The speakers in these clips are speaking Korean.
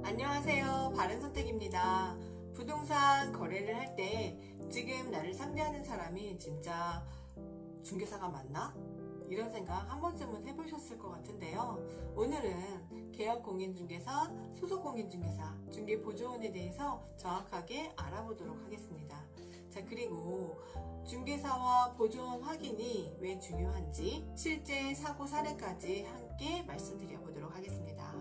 안녕하세요. 바른선택입니다. 부동산 거래를 할 때 지금 나를 상대하는 사람이 진짜 중개사가 맞나? 이런 생각 한 번쯤은 해보셨을 것 같은데요. 오늘은 계약공인중개사, 소속공인중개사, 중개보조원에 대해서 정확하게 알아보도록 하겠습니다. 자, 그리고 중개사와 보조원 확인이 왜 중요한지 실제 사고 사례까지 함께 말씀드려 보도록 하겠습니다.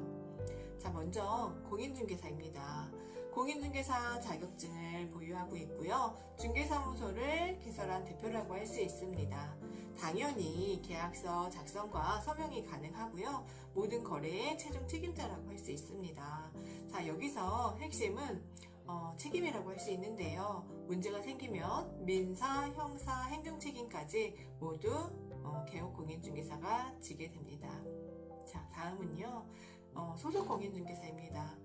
자, 먼저 공인중개사입니다. 공인중개사 자격증을 보유하고 있고요. 중개사무소를 개설한 대표라고 할 수 있습니다. 당연히 계약서 작성과 서명이 가능하고요. 모든 거래의 최종 책임자라고 할 수 있습니다. 자, 여기서 핵심은 책임이라고 할 수 있는데요. 문제가 생기면 민사, 형사, 행정책임까지 모두 개업공인중개사가 지게 됩니다. 자, 다음은요. 소속 공인중개사입니다.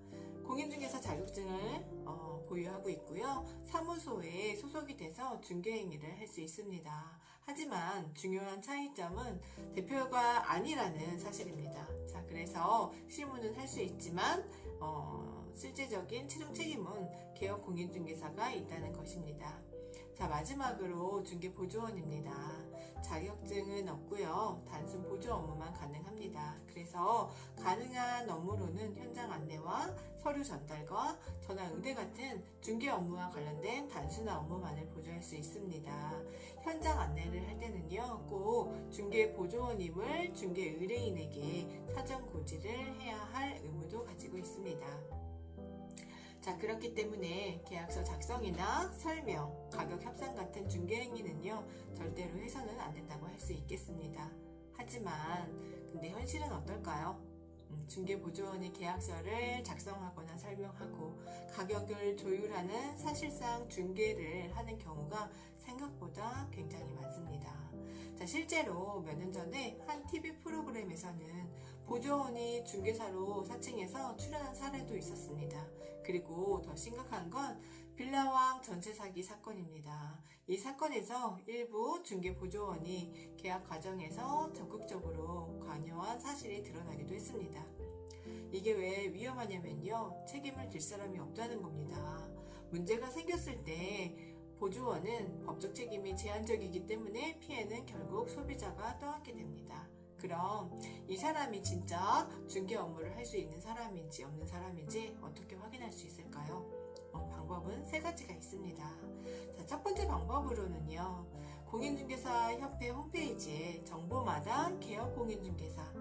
공인중개사 자격증을 보유하고 있고요. 사무소에 소속이 돼서 중개행위를 할 수 있습니다. 하지만 중요한 차이점은 대표가 아니라는 사실입니다. 자, 그래서 실무는 할 수 있지만 실제적인 최종 책임은 개업 공인중개사가 있다는 것입니다. 자, 마지막으로 중개보조원입니다. 자격증은 없고요. 단순 보조 업무만 가능합니다. 그래서 가능한 업무로는 현장 안내와 서류 전달과 전화 응대 같은 중개 업무와 관련된 단순한 업무만을 보조할 수 있습니다. 현장 안내를 할 때는요, 꼭 중개보조원임을 중개 의뢰인에게 사전 고지를 해야 할 의무도 가지고 있습니다. 자, 그렇기 때문에 계약서 작성이나 설명, 가격 협상 같은 중개 행위는요, 절대로 해서는 안 된다고 할 수 있겠습니다. 하지만 근데 현실은 어떨까요? 중개보조원이 계약서를 작성하거나 설명하고 가격을 조율하는 사실상 중개를 하는 경우가 생각보다 굉장히 많습니다. 자, 실제로 몇 년 전에 한 TV 프로그램에서는 보조원이 중개사로 사칭해서 출연한 사례도 있었습니다. 그리고 더 심각한 건 빌라왕 전세 사기 사건입니다. 이 사건에서 일부 중개보조원이 계약 과정에서 적극적으로 관여한 사실이 드러나기도 했습니다. 이게 왜 위험하냐면요, 책임을 질 사람이 없다는 겁니다. 문제가 생겼을 때 보조원은 법적 책임이 제한적이기 때문에 피해는 결국 소비자가 떠안게 됩니다. 그럼 이 사람이 진짜 중개 업무를 할 수 있는 사람인지 없는 사람인지 어떻게 확인할 수 있을까요? 방법은 세 가지가 있습니다. 자, 첫 번째 방법으로는요, 공인중개사 협회 홈페이지에 정보마당 개업공인중개사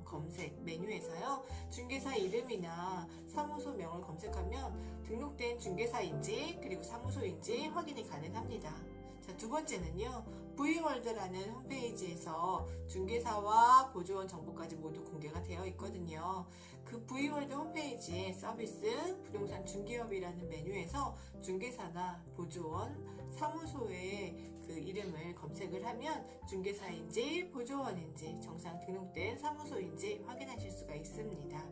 검색 메뉴에서요, 중개사 이름이나 사무소명을 검색하면 등록된 중개사인지 그리고 사무소인지 확인이 가능합니다. 자, 두 번째는요, V월드라는 홈페이지에서 중개사와 보조원 정보까지 모두 공개가 되어 있거든요. 그 V월드 홈페이지에 서비스, 부동산 중개업이라는 메뉴에서 중개사나 보조원, 사무소의 그 이름을 검색을 하면 중개사인지 보조원인지 정상 등록된 사무소인지 확인하실 수가 있습니다.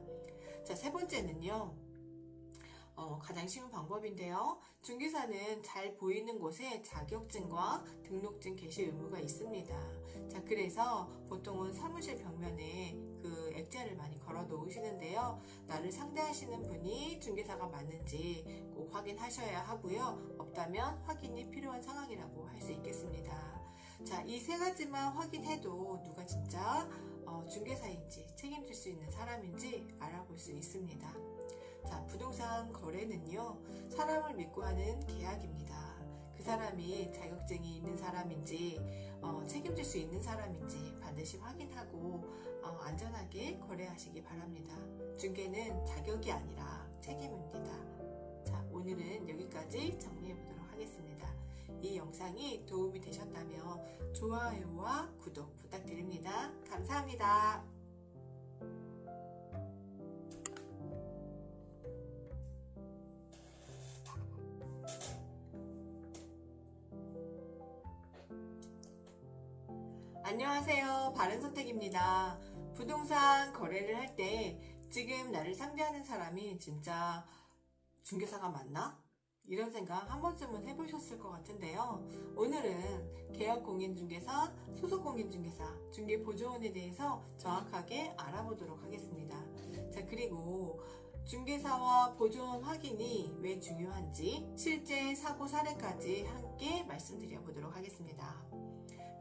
자, 세 번째는요, 가장 쉬운 방법인데요. 중개사는 잘 보이는 곳에 자격증과 등록증 게시 의무가 있습니다. 자, 그래서 보통은 사무실 벽면에 그 액자를 많이 걸어 놓으시는데요. 나를 상대하시는 분이 중개사가 맞는지 꼭 확인하셔야 하고요. 없다면 확인이 필요한 상황이라고 할 수 있겠습니다. 자, 이 세 가지만 확인해도 누가 진짜 중개사인지 책임질 수 있는 사람인지 알아볼 수 있습니다. 자, 부동산 거래는요, 사람을 믿고 하는 계약입니다. 그 사람이 자격증이 있는 사람인지 책임질 수 있는 사람인지 반드시 확인하고 안전하게 거래하시기 바랍니다. 중개는 자격이 아니라 책임입니다. 자, 오늘은 여기까지 정리해 보도록 하겠습니다. 이 영상이 도움이 되셨다면 좋아요와 구독 부탁드립니다. 감사합니다. 안녕하세요. 바른선택입니다. 부동산 거래를 할 때 지금 나를 상대하는 사람이 진짜 중개사가 맞나? 이런 생각 한 번쯤은 해보셨을 것 같은데요. 오늘은 계약공인중개사, 소속공인중개사, 중개보조원에 대해서 정확하게 알아보도록 하겠습니다. 자, 그리고 중개사와 보조원 확인이 왜 중요한지 실제 사고 사례까지 함께 말씀드려 보도록 하겠습니다.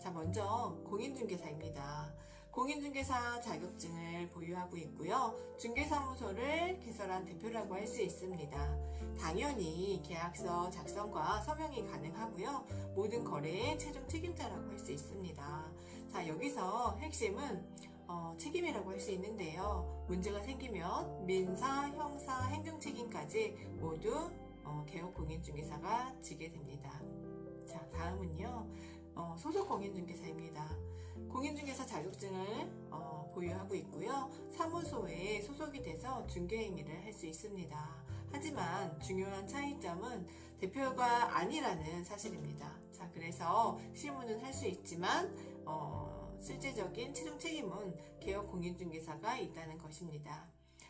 자, 먼저 공인중개사입니다. 공인중개사 자격증을 보유하고 있고요. 중개사무소를 개설한 대표라고 할 수 있습니다. 당연히 계약서 작성과 서명이 가능하고요. 모든 거래의 최종 책임자라고 할 수 있습니다. 자, 여기서 핵심은 책임이라고 할 수 있는데요. 문제가 생기면 민사, 형사, 행정 책임까지 모두 개업 공인중개사가 지게 됩니다. 자, 다음은요. 소속 공인중개사입니다. 공인중개사 자격증을 보유하고 있고요. 사무소에 소속이 돼서 중개행위를 할 수 있습니다. 하지만 중요한 차이점은 대표가 아니라는 사실입니다. 자, 그래서 실무는 할 수 있지만 실제적인 최종 책임은 개업 공인중개사가 있다는 것입니다.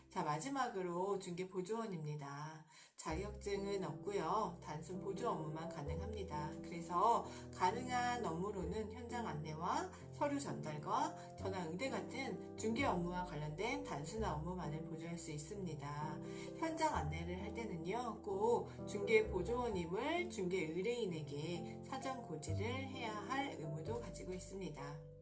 자, 마지막으로 중개보조원입니다. 자격증은 없고요. 단순 보조 업무만 가능합니다. 그래서 가능한 업무로는 현장 안내와 서류 전달과 전화 응대 같은 중개 업무와 관련된 단순한 업무만을 보조할 수 있습니다. 현장 안내를 할 때는요, 꼭 중개보조원임을 중개 의뢰인에게 사전 고지를 해야 할 의무도 가지고 있습니다.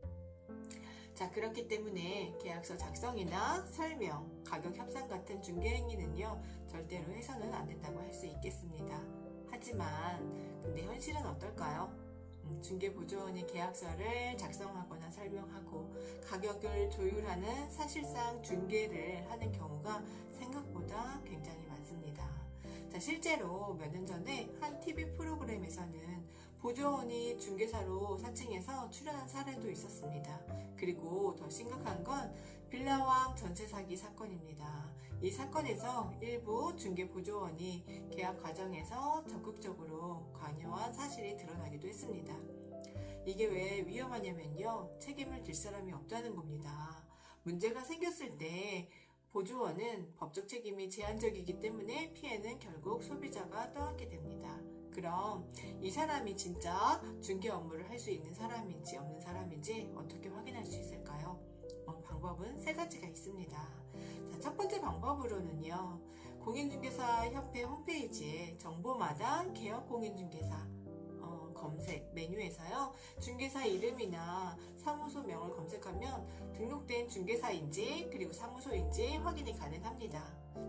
자, 그렇기 때문에 계약서 작성이나 설명, 가격 협상 같은 중개 행위는요, 절대로 해서는 안 된다고 할 수 있겠습니다. 하지만 근데 현실은 어떨까요? 중개보조원이 계약서를 작성하거나 설명하고 가격을 조율하는 사실상 중개를 하는 경우가 생각보다 굉장히 많습니다. 자, 실제로 몇 년 전에 한 TV 프로그램에서는 보조원이 중개사로 사칭해서 출연한 사례도 있었습니다. 그리고 더 심각한 건 빌라왕 전세 사기 사건입니다. 이 사건에서 일부 중개보조원이 계약 과정에서 적극적으로 관여한 사실이 드러나기도 했습니다. 이게 왜 위험하냐면요, 책임을 질 사람이 없다는 겁니다. 문제가 생겼을 때 보조원은 법적 책임이 제한적이기 때문에 피해는 결국 소비자가 떠안게 됩니다. 그럼 이 사람이 진짜 중개 업무를 할 수 있는 사람인지 없는 사람인지 어떻게 확인할 수 있을까요? 방법은 세 가지가 있습니다. 자, 첫 번째 방법으로는요, 공인중개사 협회 홈페이지에 정보마당 개업 공인중개사 검색 메뉴에서요, 중개사 이름이나 사무소명을 검색하면 등록된 중개사인지 그리고 사무소인지 확인이 가능합니다.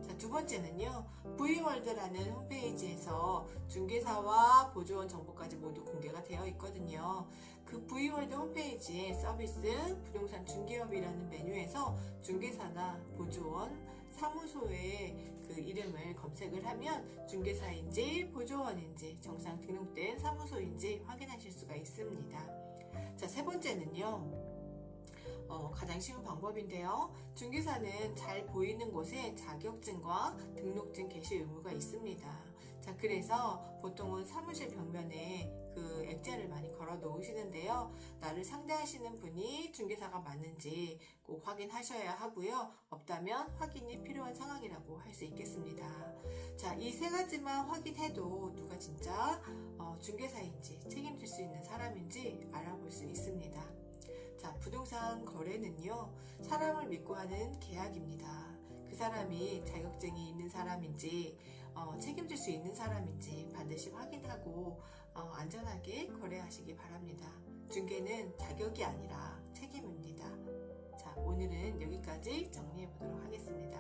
자, 두 번째는요, V월드라는 홈페이지에서 중개사와 보조원 정보까지 모두 공개가 되어 있거든요. 그 V월드 홈페이지에 서비스 부동산 중개업이라는 메뉴에서 중개사나 보조원, 사무소의 그 이름을 검색을 하면 중개사인지 보조원인지 정상 등록된 사무소인지 확인하실 수가 있습니다. 자, 세 번째는요, 가장 쉬운 방법인데요. 중개사는 잘 보이는 곳에 자격증과 등록증 게시 의무가 있습니다. 자, 그래서 보통은 사무실 벽면에 그 액자를 많이 걸어 놓으시는데요. 나를 상대하시는 분이 중개사가 맞는지 꼭 확인하셔야 하고요. 없다면 확인이 필요한 상황이라고 할 수 있겠습니다. 자, 이 세 가지만 확인해도 누가 진짜 중개사인지 책임질 수 있는 사람인지 알아볼 수 있습니다. 자, 부동산 거래는요, 사람을 믿고 하는 계약입니다. 그 사람이 자격증이 있는 사람인지 책임질 수 있는 사람인지 반드시 확인하고 안전하게 거래하시기 바랍니다. 중개는 자격이 아니라 책임입니다. 자, 오늘은 여기까지 정리해 보도록 하겠습니다.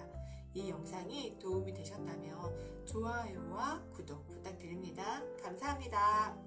이 영상이 도움이 되셨다면 좋아요와 구독 부탁드립니다. 감사합니다.